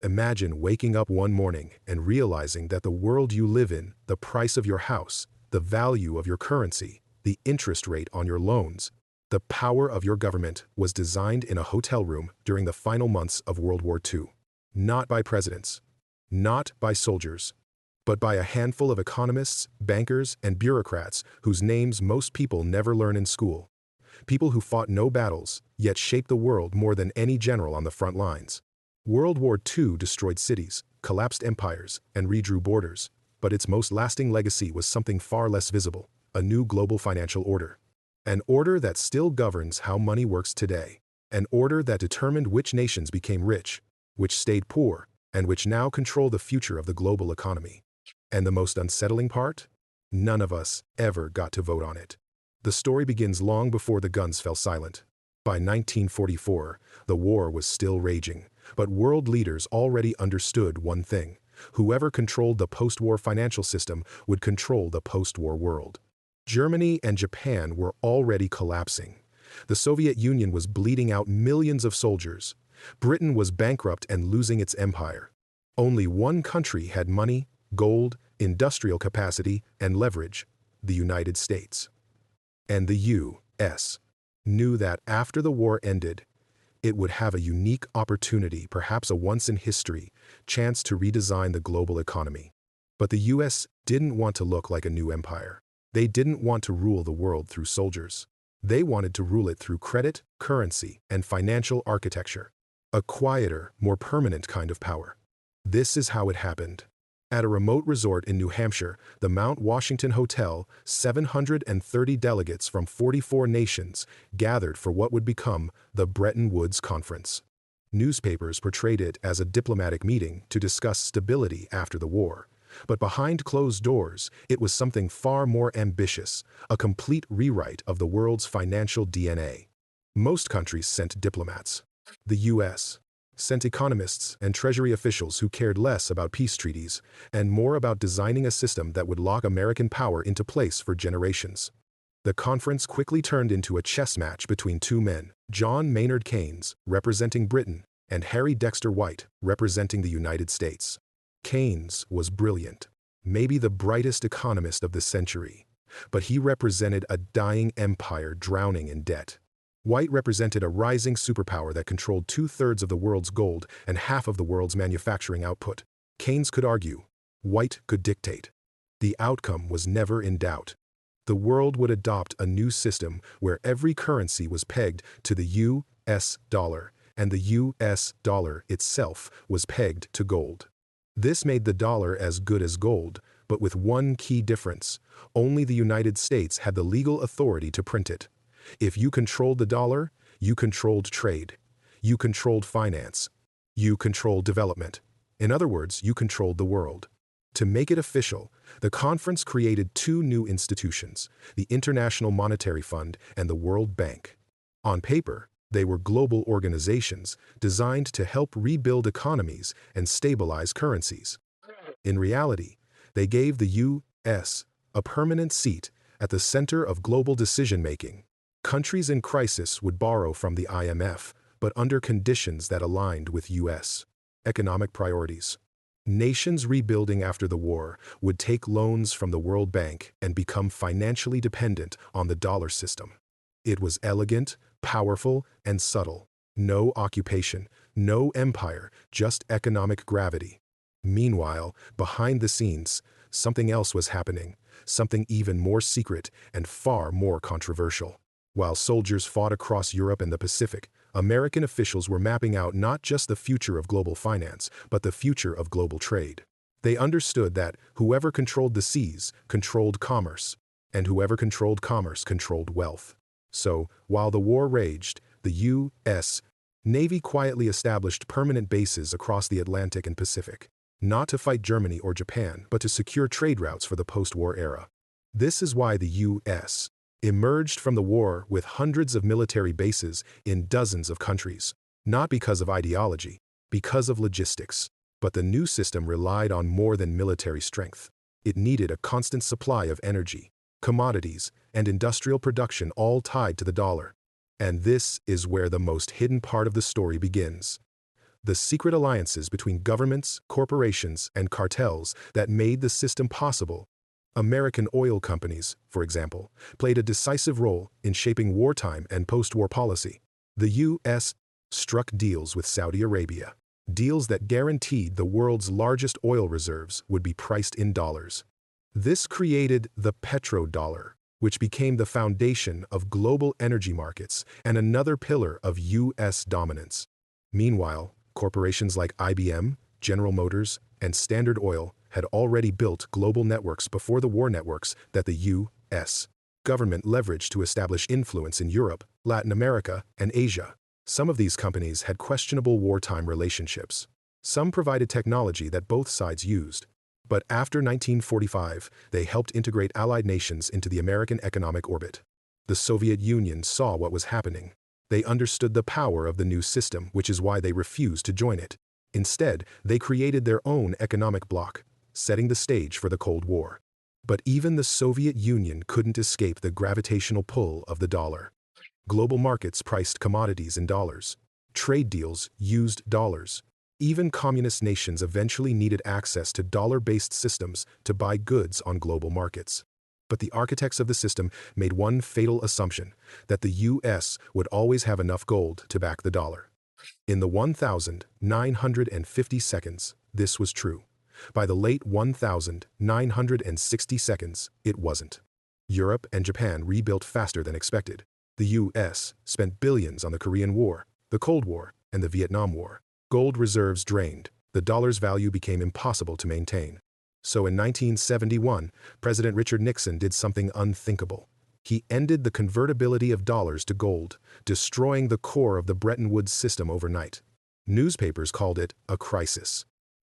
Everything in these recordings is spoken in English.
Imagine waking up one morning and realizing that the world you live in, the price of your house, the value of your currency, the interest rate on your loans, the power of your government was designed in a hotel room during the final months of World War II. Not by presidents, not by soldiers, but by a handful of economists, bankers, and bureaucrats whose names most people never learn in school. People who fought no battles, yet shaped the world more than any general on the front lines. World War II destroyed cities, collapsed empires, and redrew borders, but its most lasting legacy was something far less visible: a new global financial order. An order that still governs how money works today. An order that determined which nations became rich, which stayed poor, and which now control the future of the global economy. And the most unsettling part? None of us ever got to vote on it. The story begins long before the guns fell silent. By 1944, the war was still raging, but world leaders already understood one thing: whoever controlled the post-war financial system would control the post-war world. Germany and Japan were already collapsing. The Soviet Union was bleeding out millions of soldiers. Britain was bankrupt and losing its empire. Only one country had money, gold, industrial capacity, and leverage: the United States. And the U.S. knew that after the war ended, it would have a unique opportunity, perhaps a once-in-history chance to redesign the global economy. But the U.S. didn't want to look like a new empire. They didn't want to rule the world through soldiers. They wanted to rule it through credit, currency, and financial architecture. A quieter, more permanent kind of power. This is how it happened. At a remote resort in New Hampshire, the Mount Washington Hotel, 730 delegates from 44 nations gathered for what would become the Bretton Woods Conference. Newspapers portrayed it as a diplomatic meeting to discuss stability after the war. But behind closed doors, it was something far more ambitious: a complete rewrite of the world's financial DNA. Most countries sent diplomats. The U.S. sent economists and treasury officials who cared less about peace treaties and more about designing a system that would lock American power into place for generations. The conference quickly turned into a chess match between two men: John Maynard Keynes, representing Britain, and Harry Dexter White, representing the United States. Keynes was brilliant, maybe the brightest economist of the century, but he represented a dying empire drowning in debt. White represented a rising superpower that controlled 2/3 of the world's gold and half of the world's manufacturing output. Keynes could argue. White could dictate. The outcome was never in doubt. The world would adopt a new system where every currency was pegged to the U.S. dollar, and the U.S. dollar itself was pegged to gold. This made the dollar as good as gold, but with one key difference: only the United States had the legal authority to print it. If you controlled the dollar, you controlled trade. You controlled finance. You controlled development. In other words, you controlled the world. To make it official, the conference created two new institutions: the International Monetary Fund and the World Bank. On paper, they were global organizations designed to help rebuild economies and stabilize currencies. In reality, they gave the U.S. a permanent seat at the center of global decision-making. Countries in crisis would borrow from the IMF, but under conditions that aligned with U.S. economic priorities. Nations rebuilding after the war would take loans from the World Bank and become financially dependent on the dollar system. It was elegant, powerful, and subtle. No occupation, no empire, just economic gravity. Meanwhile, behind the scenes, something else was happening, something even more secret and far more controversial. While soldiers fought across Europe and the Pacific, American officials were mapping out not just the future of global finance, but the future of global trade. They understood that whoever controlled the seas controlled commerce, and whoever controlled commerce controlled wealth. So, while the war raged, the U.S. Navy quietly established permanent bases across the Atlantic and Pacific, not to fight Germany or Japan, but to secure trade routes for the post-war era. This is why the U.S. emerged from the war with hundreds of military bases in dozens of countries, not because of ideology, because of logistics. But the new system relied on more than military strength. It needed a constant supply of energy, commodities, and industrial production, all tied to the dollar. And this is where the most hidden part of the story begins. The secret alliances between governments, corporations, and cartels that made the system possible. American oil companies, for example, played a decisive role in shaping wartime and post-war policy. The U.S. struck deals with Saudi Arabia, deals that guaranteed the world's largest oil reserves would be priced in dollars. This created the petrodollar, which became the foundation of global energy markets and another pillar of U.S. dominance. Meanwhile, corporations like IBM, General Motors, and Standard Oil had already built global networks before the war networks that the U.S. government leveraged to establish influence in Europe, Latin America, and Asia. Some of these companies had questionable wartime relationships. Some provided technology that both sides used. But after 1945, they helped integrate allied nations into the American economic orbit. The Soviet Union saw what was happening. They understood the power of the new system, which is why they refused to join it. Instead, they created their own economic bloc, setting the stage for the Cold War. But even the Soviet Union couldn't escape the gravitational pull of the dollar. Global markets priced commodities in dollars. Trade deals used dollars. Even communist nations eventually needed access to dollar-based systems to buy goods on global markets. But the architects of the system made one fatal assumption, that the U.S. would always have enough gold to back the dollar. In the 1950 seconds, this was true. By the late 1960 seconds, it wasn't. Europe and Japan rebuilt faster than expected. The U.S. spent billions on the Korean War, the Cold War, and the Vietnam War. Gold reserves drained. The dollar's value became impossible to maintain. So in 1971, President Richard Nixon did something unthinkable. He ended the convertibility of dollars to gold, destroying the core of the Bretton Woods system overnight. Newspapers called it a crisis.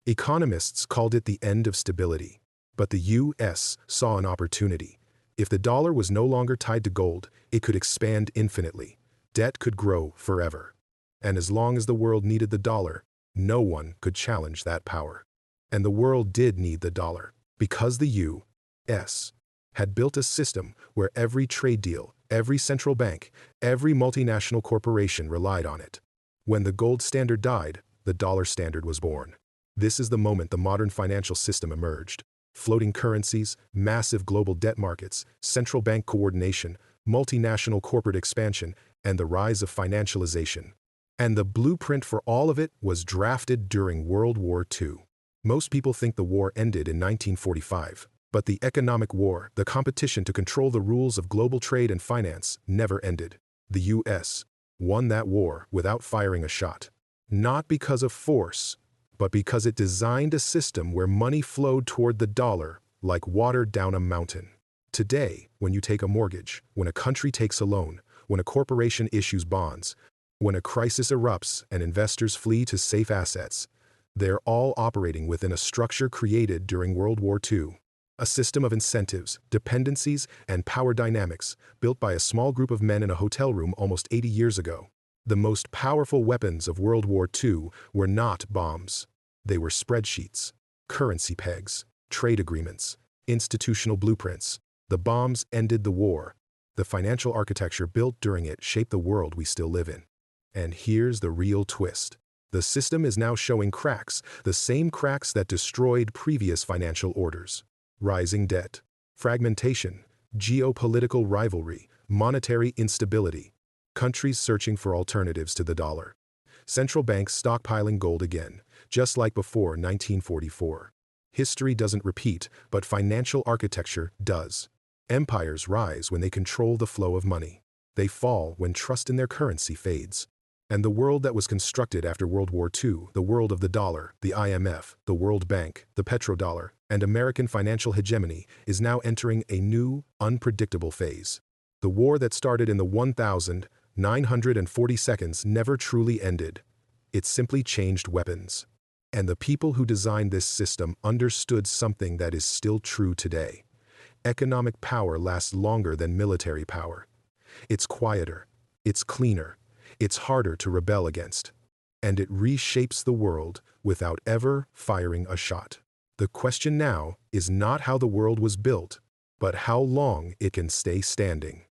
Economists called it the end of stability. But the U.S. saw an opportunity. If the dollar was no longer tied to gold, it could expand infinitely. Debt could grow forever. And as long as the world needed the dollar, no one could challenge that power. And the world did need the dollar, because the U.S. had built a system where every trade deal, every central bank, every multinational corporation relied on it. When the gold standard died, the dollar standard was born. This is the moment the modern financial system emerged. Floating currencies, massive global debt markets, central bank coordination, multinational corporate expansion, and the rise of financialization. And the blueprint for all of it was drafted during World War II. Most people think the war ended in 1945, but the economic war, the competition to control the rules of global trade and finance, never ended. The U.S. won that war without firing a shot. Not because of force, but because it designed a system where money flowed toward the dollar like water down a mountain. Today, when you take a mortgage, when a country takes a loan, when a corporation issues bonds, when a crisis erupts and investors flee to safe assets, they're all operating within a structure created during World War II. A system of incentives, dependencies, and power dynamics built by a small group of men in a hotel room almost 80 years ago. The most powerful weapons of World War II were not bombs. They were spreadsheets, currency pegs, trade agreements, institutional blueprints. The bombs ended the war. The financial architecture built during it shaped the world we still live in. And here's the real twist. The system is now showing cracks, the same cracks that destroyed previous financial orders. Rising debt, fragmentation, geopolitical rivalry, monetary instability. Countries searching for alternatives to the dollar. Central banks stockpiling gold again, just like before 1944. History doesn't repeat, but financial architecture does. Empires rise when they control the flow of money. They fall when trust in their currency fades. And the world that was constructed after World War II, the world of the dollar, the IMF, the World Bank, the petrodollar, and American financial hegemony, is now entering a new, unpredictable phase. The war that started in the 1940 seconds never truly ended. It simply changed weapons. And the people who designed this system understood something that is still true today. Economic power lasts longer than military power. It's quieter. It's cleaner. It's harder to rebel against. And it reshapes the world without ever firing a shot. The question now is not how the world was built, but how long it can stay standing.